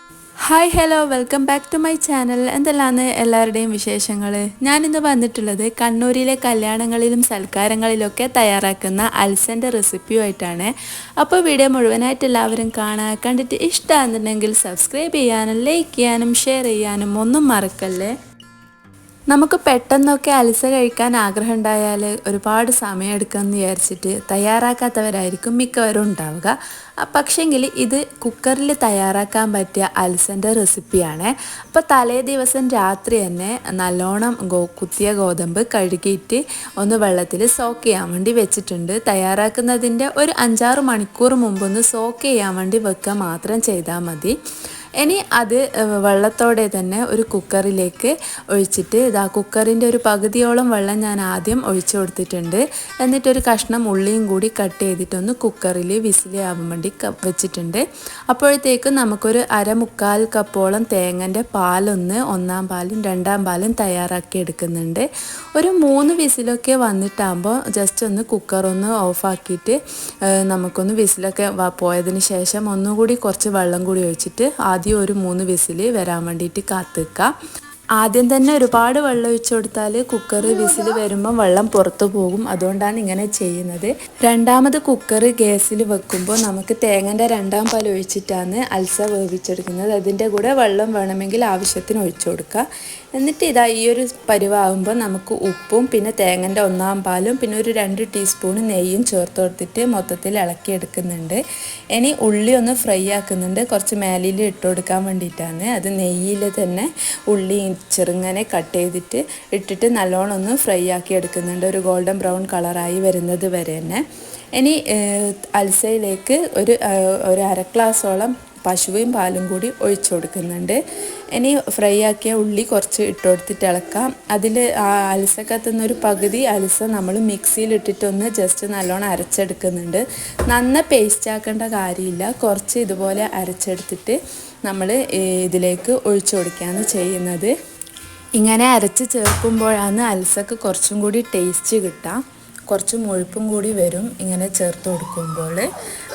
Hi hello welcome back to my channel. എന്തെല്ലാമാണ് എല്ലാവരുടെയും വിശേഷങ്ങൾ? ഞാനിന്ന് വന്നിട്ടുള്ളത് കണ്ണൂരിലെ കല്യാണങ്ങളിലും സൽക്കാരങ്ങളിലൊക്കെ തയ്യാറാക്കുന്ന അൽസൻ്റെ റെസിപ്പിയുമായിട്ടാണ്. അപ്പോൾ വീഡിയോ മുഴുവനായിട്ട് എല്ലാവരും കാണുക. കണ്ടിട്ട് ഇഷ്ടമാണെന്നുണ്ടെങ്കിൽ സബ്സ്ക്രൈബ് ചെയ്യാനും ലൈക്ക് ചെയ്യാനും ഷെയർ ചെയ്യാനും ഒന്നും മറക്കല്ലേ. നമുക്ക് പെട്ടെന്നൊക്കെ അൽസ കഴിക്കാൻ ആഗ്രഹം ഉണ്ടായാൽ ഒരുപാട് സമയമെടുക്കുമെന്ന് വിചാരിച്ചിട്ട് തയ്യാറാക്കാത്തവരായിരിക്കും മിക്കവരും ഉണ്ടാവുക. പക്ഷേങ്കിൽ ഇത് കുക്കറിൽ തയ്യാറാക്കാൻ പറ്റിയ അൽസൻ്റെ റെസിപ്പിയാണ്. അപ്പോൾ തലേ ദിവസം രാത്രി തന്നെ നല്ലോണം കുത്തിയ ഗോതമ്പ് കഴുകിയിട്ട് ഒന്ന് വെള്ളത്തിൽ സോക്ക് ചെയ്യാൻ വേണ്ടി വെച്ചിട്ടുണ്ട്. തയ്യാറാക്കുന്നതിൻ്റെ ഒരു 5-6 മണിക്കൂർ മുമ്പൊന്ന് സോക്ക് ചെയ്യാൻ വേണ്ടി വെക്കുക മാത്രം ചെയ്താൽ മതി. ഇനി അത് വെള്ളത്തോടെ തന്നെ ഒരു കുക്കറിലേക്ക് ഒഴിച്ചിട്ട് കുക്കറിൻ്റെ ഒരു പകുതിയോളം വെള്ളം ഞാൻ ആദ്യം ഒഴിച്ചു കൊടുത്തിട്ടുണ്ട്. എന്നിട്ടൊരു കഷ്ണം ഉള്ളിയും കൂടി കട്ട് ചെയ്തിട്ടൊന്ന് കുക്കറിൽ വിസിലാവാൻ വേണ്ടി വെച്ചിട്ടുണ്ട്. അപ്പോഴത്തേക്കും നമുക്കൊരു 1/4 കപ്പോളം തേങ്ങൻ്റെ പാലൊന്ന് 1-ാം പാലും 2-ാം പാലും തയ്യാറാക്കി എടുക്കുന്നുണ്ട്. ഒരു 3 വിസിലൊക്കെ വന്നിട്ടാകുമ്പോൾ ജസ്റ്റ് ഒന്ന് കുക്കറൊന്ന് ഓഫാക്കിയിട്ട് നമുക്കൊന്ന് വിസിലൊക്കെ പോയതിന് ശേഷം ഒന്നുകൂടി കുറച്ച് വെള്ളം കൂടി ഒഴിച്ചിട്ട് ആദ്യം ഒരു 3 വിസിൽ വരാൻ വേണ്ടിയിട്ട് കാത്തു വെക്കാം. ആദ്യം തന്നെ ഒരുപാട് വെള്ളം ഒഴിച്ചു കൊടുത്താൽ കുക്കർ വിസിൽ വരുമ്പം വെള്ളം പുറത്തു പോകും. അതുകൊണ്ടാണ് ഇങ്ങനെ ചെയ്യുന്നത്. രണ്ടാമത് കുക്കർ ഗ്യാസിൽ വെക്കുമ്പോൾ നമുക്ക് തേങ്ങൻ്റെ 2-ാം പാൽ ഒഴിച്ചിട്ടാണ് അൽസ വേവിച്ചെടുക്കുന്നത്. അതിൻ്റെ കൂടെ വെള്ളം വേണമെങ്കിൽ ആവശ്യത്തിന് ഒഴിച്ചു കൊടുക്കുക. എന്നിട്ട് ഈ ഒരു പരുവാകുമ്പോൾ നമുക്ക് ഉപ്പും പിന്നെ തേങ്ങൻ്റെ 1-ാം പാലും പിന്നെ ഒരു 2 ടീസ്പൂൺ നെയ്യും ചേർത്ത് കൊടുത്തിട്ട് മൊത്തത്തിൽ ഇളക്കിയെടുക്കുന്നുണ്ട്. ഇനി ഉള്ളി ഒന്ന് ഫ്രൈ ആക്കുന്നുണ്ട്. കുറച്ച് മേലിൽ ഇട്ട് കൊടുക്കാൻ വേണ്ടിയിട്ടാണ്. അത് നെയ്യിൽ തന്നെ ഉള്ളി ചെറുങ്ങനെ കട്ട് ചെയ്തിട്ട് ഇട്ടിട്ട് നല്ലോണം ഒന്ന് ഫ്രൈ ആക്കി എടുക്കുന്നുണ്ട്. ഒരു ഗോൾഡൻ ബ്രൗൺ കളറായി വരുന്നത് വരെ തന്നെ. ഇനി അൽസയിലേക്ക് ഒരു 1/2 ഗ്ലാസോളം പശുവും പാലും കൂടി ഒഴിച്ചു കൊടുക്കുന്നുണ്ട്. ഇനി ഫ്രൈ ആക്കിയ ഉള്ളി കുറച്ച് ഇട്ട് കൊടുത്തിട്ട് ഇളക്കാം. അതിൽ അൽസക്കത്തുനിന്നൊരു പകുതി അൽസ നമ്മൾ മിക്സിയിലിട്ടിട്ടൊന്ന് ജസ്റ്റ് നല്ലോണം അരച്ചെടുക്കുന്നുണ്ട്. പേസ്റ്റ് ആക്കേണ്ട കാര്യമില്ല. കുറച്ച് ഇതുപോലെ അരച്ചെടുത്തിട്ട് നമ്മൾ ഇതിലേക്ക് ഒഴിച്ചു കൊടുക്കുകയാണ് ചെയ്യുന്നത്. ഇങ്ങനെ അരച്ച് ചേർക്കുമ്പോഴാണ് അൽസക്ക് കുറച്ചും കൂടി ടേസ്റ്റ് കിട്ടുക. കുറച്ച് മുഴുപ്പും കൂടി വരും ഇങ്ങനെ ചേർത്ത് കൊടുക്കുമ്പോൾ.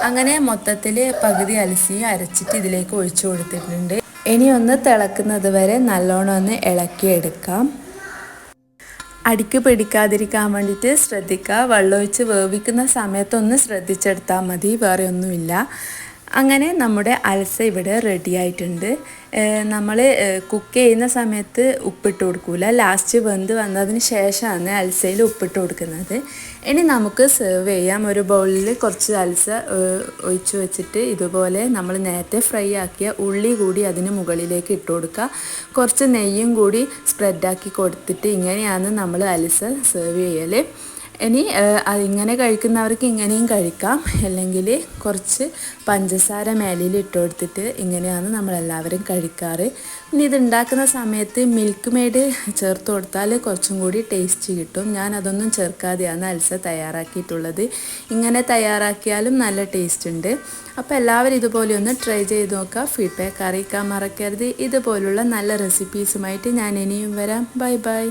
അങ്ങനെ മൊത്തത്തിൽ പകുതി അലസിയും അരച്ചിട്ട് ഇതിലേക്ക് ഒഴിച്ചു കൊടുത്തിട്ടുണ്ട്. ഇനി ഒന്ന് തിളക്കുന്നത് വരെ നല്ലോണം ഒന്ന് ഇളക്കിയെടുക്കാം. അടിക്ക് പിടിക്കാതിരിക്കാൻ വേണ്ടിയിട്ട് ശ്രദ്ധിക്കുക. വെള്ളമൊഴിച്ച് വേവിക്കുന്ന സമയത്തൊന്ന് ശ്രദ്ധിച്ചെടുത്താൽ മതി, വേറെ ഒന്നുമില്ല. അങ്ങനെ നമ്മുടെ അൽസ ഇവിടെ റെഡി ആയിട്ടുണ്ട്. നമ്മൾ കുക്ക് ചെയ്യുന്ന സമയത്ത് ഉപ്പിട്ട് കൊടുക്കില്ല. ലാസ്റ്റ് വെന്ത് വന്നതിന് ശേഷമാണ് അൽസയിൽ ഉപ്പിട്ട് കൊടുക്കുന്നത്. ഇനി നമുക്ക് സെർവ് ചെയ്യാം. ഒരു ബൗളിൽ കുറച്ച് അൽസ ഒഴിച്ച് വെച്ചിട്ട് ഇതുപോലെ നമ്മൾ നേരത്തെ ഫ്രൈ ആക്കിയ ഉള്ളി കൂടി അതിന് മുകളിലേക്ക് ഇട്ട് കൊടുക്കുക. കുറച്ച് നെയ്യും കൂടി സ്പ്രെഡാക്കി കൊടുത്തിട്ട് ഇങ്ങനെയാണ് നമ്മൾ അൽസ സെർവ് ചെയ്യൽ. ഇനി ഇങ്ങനെ കഴിക്കുന്നവർക്ക് ഇങ്ങനെയും കഴിക്കാം. അല്ലെങ്കിൽ കുറച്ച് പഞ്ചസാര മേലിൽ ഇട്ട് കൊടുത്തിട്ട് ഇങ്ങനെയാണ് നമ്മളെല്ലാവരും കഴിക്കാറ്. ഇനി ഇതുണ്ടാക്കുന്ന സമയത്ത് മിൽക്ക് മെയ്ഡ് ചേർത്ത് കൊടുത്താൽ കുറച്ചും കൂടി ടേസ്റ്റ് കിട്ടും. ഞാൻ അതൊന്നും ചേർക്കാതെയാണ് അൽസ തയ്യാറാക്കിയിട്ടുള്ളത്. ഇങ്ങനെ തയ്യാറാക്കിയാലും നല്ല ടേസ്റ്റ് ഉണ്ട്. അപ്പോൾ എല്ലാവരും ഇതുപോലെ ഒന്ന് ട്രൈ ചെയ്ത് നോക്കുക. ഫീഡ്ബാക്ക് അറിയിക്കാൻ മറക്കരുത്. ഇതുപോലുള്ള നല്ല റെസിപ്പീസുമായിട്ട് ഞാൻ ഇനിയും വരാം. Bye bye.